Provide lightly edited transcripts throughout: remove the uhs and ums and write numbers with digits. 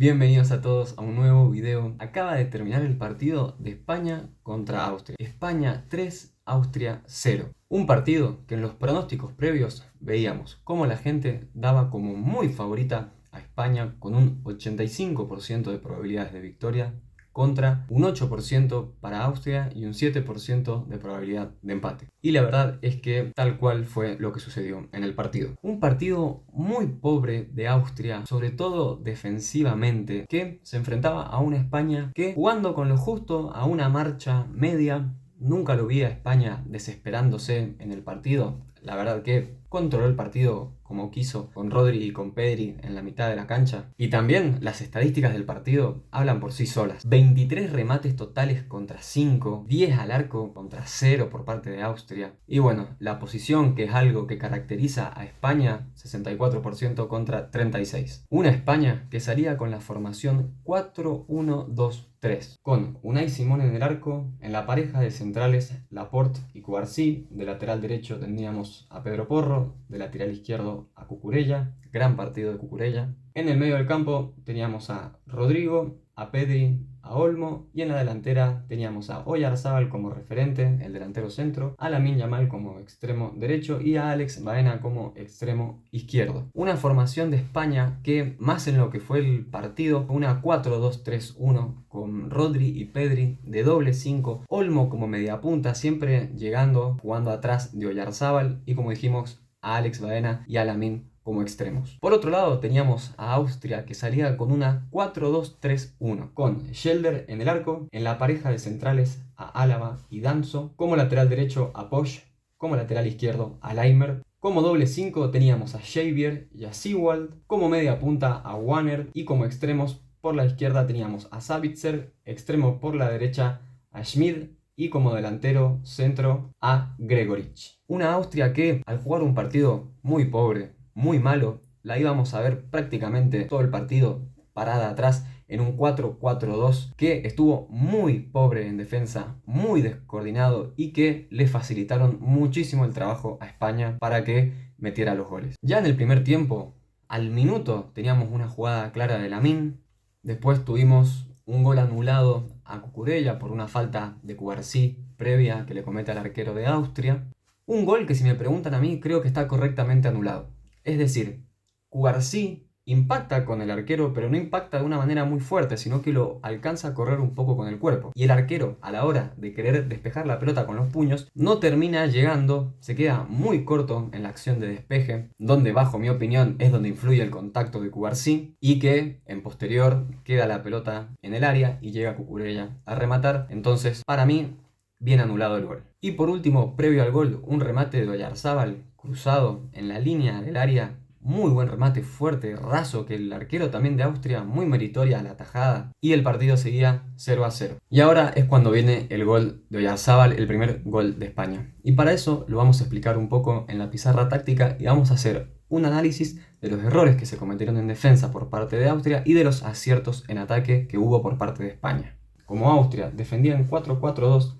Bienvenidos a todos a un nuevo video. Acaba de terminar el partido de España contra Austria. España 3, Austria 0. Un partido que en los pronósticos previos veíamos cómo la gente daba como muy favorita a España con un 85% de probabilidades de victoria contra un 8% para Austria y un 7% de probabilidad de empate. Y la verdad es que tal cual fue lo que sucedió en el partido. Un partido muy pobre de Austria, sobre todo defensivamente, que se enfrentaba a una España que, jugando con lo justo, a una marcha media, nunca lo vi a España desesperándose en el partido. La verdad que controló el partido como quiso, con Rodri y con Pedri en la mitad de la cancha. Y también las estadísticas del partido hablan por sí solas. 23 remates totales contra 5, 10 al arco contra 0 por parte de Austria. Y bueno, la posición, que es algo que caracteriza a España, 64% contra 36. Una España que salía con la formación 4-1-2-3, con Unai Simón en el arco, en la pareja de centrales Laporte y Cubarsí, de lateral derecho tendríamos a Pedro Porro, de lateral izquierdo a Cucurella, gran partido de Cucurella. En el medio del campo teníamos a Rodrigo, a Pedri, a Olmo, y en la delantera teníamos a Oyarzabal como referente, el delantero centro, a Lamine Yamal como extremo derecho y a Alex Baena como extremo izquierdo. Una formación de España que, más en lo que fue el partido, fue una 4-2-3-1 con Rodri y Pedri de doble 5, Olmo como mediapunta, siempre llegando, jugando atrás de Oyarzabal, y como dijimos, a Alex Baena y a Lamine como extremos. Por otro lado teníamos a Austria, que salía con una 4-2-3-1, con Schelder en el arco, en la pareja de centrales a Álava y Danso, como lateral derecho a Posch, como lateral izquierdo a Laimer. Como doble 5 teníamos a Xavier y a Sewald, como media punta a Wanner, y como extremos por la izquierda teníamos a Sabitzer, extremo por la derecha a Schmid, y como delantero centro a Gregoritsch. Una Austria que, al jugar un partido muy pobre, muy malo, la íbamos a ver prácticamente todo el partido parada atrás en un 4-4-2 que estuvo muy pobre en defensa, muy descoordinado, y que le facilitaron muchísimo el trabajo a España para que metiera los goles. Ya en el primer tiempo, al minuto, teníamos una jugada clara de Lamine. Después tuvimos un gol anulado a Cucurella por una falta de Cubarsí previa que le comete al arquero de Austria. Un gol que, si me preguntan a mí, creo que está correctamente anulado. Es decir, Cubarsí impacta con el arquero, pero no impacta de una manera muy fuerte, sino que lo alcanza a correr un poco con el cuerpo. Y el arquero, a la hora de querer despejar la pelota con los puños, no termina llegando, se queda muy corto en la acción de despeje, donde, bajo mi opinión, es donde influye el contacto de Cubarsí, y que en posterior queda la pelota en el área y llega Cucurella a rematar. Entonces, para mí, bien anulado el gol. Y por último, previo al gol, un remate de Oyarzabal cruzado en la línea del área. Muy buen remate, fuerte, raso, que el arquero también de Austria, muy meritoria la tajada. Y el partido seguía 0-0. Y ahora es cuando viene el gol de Oyarzabal, el primer gol de España. Y para eso lo vamos a explicar un poco en la pizarra táctica y vamos a hacer un análisis de los errores que se cometieron en defensa por parte de Austria y de los aciertos en ataque que hubo por parte de España. Como Austria defendía en 4-4-2,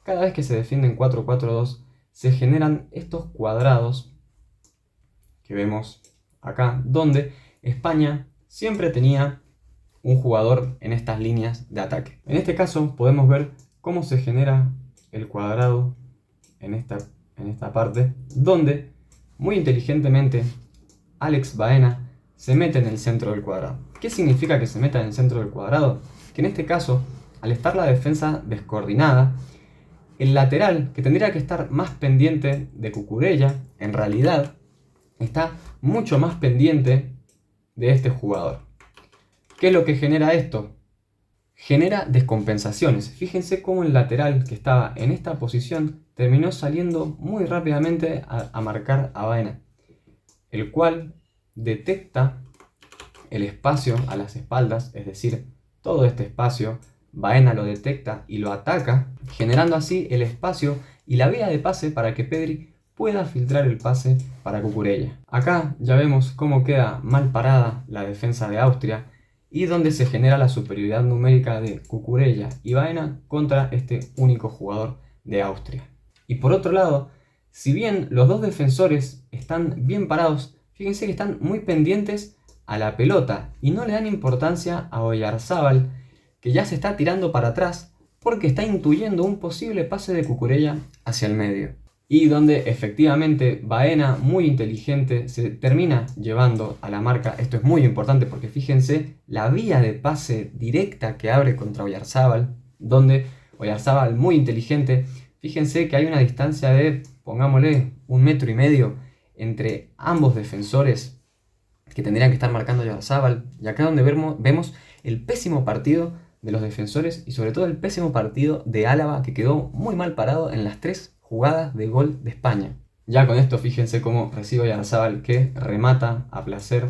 cada vez que se defiende en 4-4-2 se generan estos cuadrados que vemos acá, donde España siempre tenía un jugador en estas líneas de ataque. En este caso podemos ver cómo se genera el cuadrado en esta parte, donde muy inteligentemente Alex Baena se mete en el centro del cuadrado. ¿Qué significa que se meta en el centro del cuadrado? Que en este caso, al estar la defensa descoordinada, el lateral, que tendría que estar más pendiente de Cucurella, en realidad está mucho más pendiente de este jugador. ¿Qué es lo que genera esto? Genera descompensaciones. Fíjense cómo el lateral que estaba en esta posición terminó saliendo muy rápidamente a marcar a Baena, el cual detecta el espacio a las espaldas, es decir, todo este espacio. Baena lo detecta y lo ataca, generando así el espacio y la vía de pase para que Pedri pueda filtrar el pase para Cucurella. Acá ya vemos cómo queda mal parada la defensa de Austria y donde se genera la superioridad numérica de Cucurella y Baena contra este único jugador de Austria. Y por otro lado, si bien los dos defensores están bien parados, fíjense que están muy pendientes a la pelota y no le dan importancia a Oyarzábal, que ya se está tirando para atrás porque está intuyendo un posible pase de Cucurella hacia el medio. Y donde efectivamente Baena, muy inteligente, se termina llevando a la marca. Esto es muy importante porque fíjense la vía de pase directa que abre contra Oyarzábal, donde Oyarzábal, muy inteligente, fíjense que hay una distancia de, pongámosle, 1,5 metros entre ambos defensores que tendrían que estar marcando a Oyarzábal. Y acá donde vemos el pésimo partido de los defensores y sobre todo el pésimo partido de Álava, que quedó muy mal parado en las 3 jugadas de gol de España. Ya con esto fíjense cómo recibe Oyarzábal, que remata a placer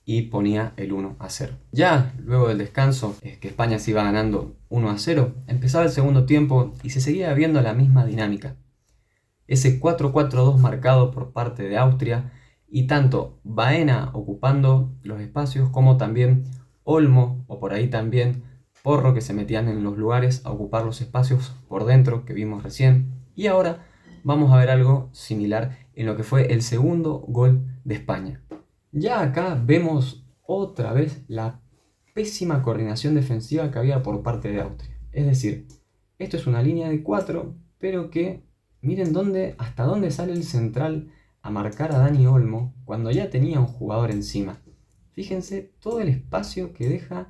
y ponía el 1-0. Ya luego del descanso, que España se iba ganando 1-0, empezaba el segundo tiempo y se seguía viendo la misma dinámica. Ese 4-4-2 marcado por parte de Austria y tanto Baena ocupando los espacios como también Olmo o por ahí también Porro, que se metían en los lugares a ocupar los espacios por dentro que vimos recién. Y ahora vamos a ver algo similar en lo que fue el segundo gol de España. Ya acá vemos otra vez la pésima coordinación defensiva que había por parte de Austria. Es decir, esto es una línea de 4, pero que miren hasta dónde sale el central a marcar a Dani Olmo cuando ya tenía un jugador encima. Fíjense todo el espacio que deja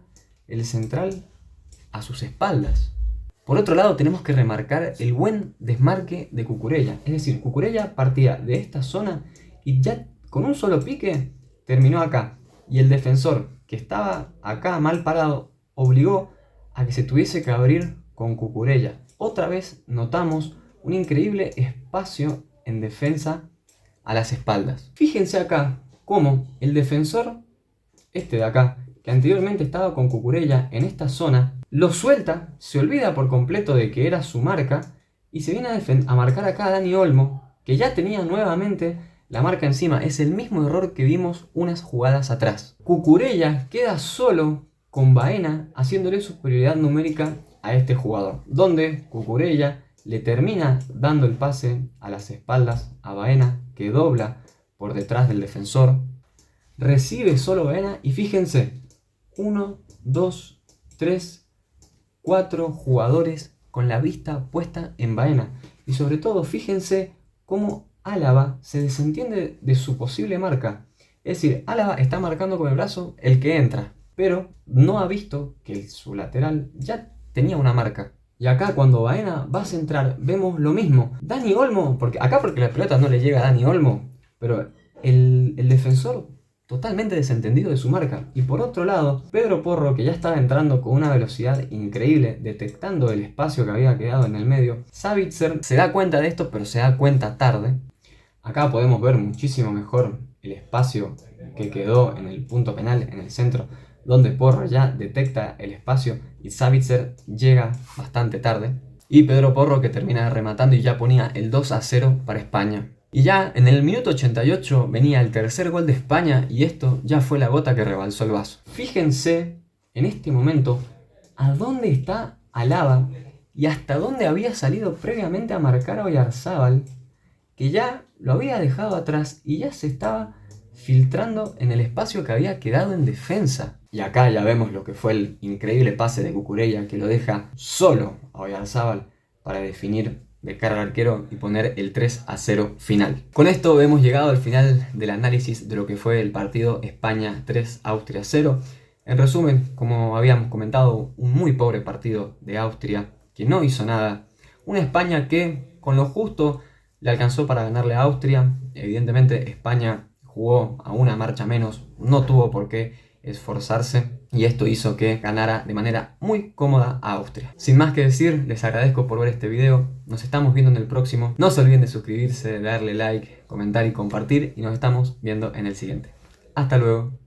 el central a sus espaldas. Por otro lado, tenemos que remarcar el buen desmarque de Cucurella. Es decir, Cucurella partía de esta zona y ya con un solo pique terminó acá. Y el defensor que estaba acá mal parado obligó a que se tuviese que abrir con Cucurella. Otra vez notamos un increíble espacio en defensa a las espaldas. Fíjense acá cómo el defensor, este de acá, que anteriormente estaba con Cucurella en esta zona, lo suelta, se olvida por completo de que era su marca y se viene a marcar acá a Dani Olmo, que ya tenía nuevamente la marca encima. Es el mismo error que vimos unas jugadas atrás. Cucurella queda solo con Baena haciéndole superioridad numérica a este jugador, donde Cucurella le termina dando el pase a las espaldas a Baena, que dobla por detrás del defensor, recibe solo Baena y fíjense, 1, 2, 3, 4 jugadores con la vista puesta en Baena. Y sobre todo, fíjense cómo Álava se desentiende de su posible marca. Es decir, Álava está marcando con el brazo el que entra, pero no ha visto que su lateral ya tenía una marca. Y acá cuando Baena va a centrar, vemos lo mismo. Dani Olmo, porque la pelota no le llega a Dani Olmo, pero el defensor totalmente desentendido de su marca. Y por otro lado, Pedro Porro, que ya estaba entrando con una velocidad increíble, detectando el espacio que había quedado en el medio. Sabitzer se da cuenta de esto, pero se da cuenta tarde. Acá podemos ver muchísimo mejor el espacio que quedó en el punto penal, en el centro, donde Porro ya detecta el espacio y Sabitzer llega bastante tarde. Y Pedro Porro que termina rematando y ya ponía el 2-0 para España. Y ya en el minuto 88 venía el tercer gol de España y esto ya fue la gota que rebalsó el vaso. Fíjense en este momento a dónde está Álava y hasta dónde había salido previamente a marcar a Oyarzábal, que ya lo había dejado atrás y ya se estaba filtrando en el espacio que había quedado en defensa. Y acá ya vemos lo que fue el increíble pase de Cucurella, que lo deja solo a Oyarzábal para definir de cara al arquero y poner el 3-0 final. Con esto hemos llegado al final del análisis de lo que fue el partido España 3, Austria 0. En resumen, como habíamos comentado, un muy pobre partido de Austria, que no hizo nada. Una España que con lo justo le alcanzó para ganarle a Austria. Evidentemente España jugó a una marcha menos, no tuvo por qué esforzarse y esto hizo que ganara de manera muy cómoda a Austria. Sin más que decir, les agradezco por ver este video, nos estamos viendo en el próximo, no se olviden de suscribirse, darle like, comentar y compartir y nos estamos viendo en el siguiente. Hasta luego.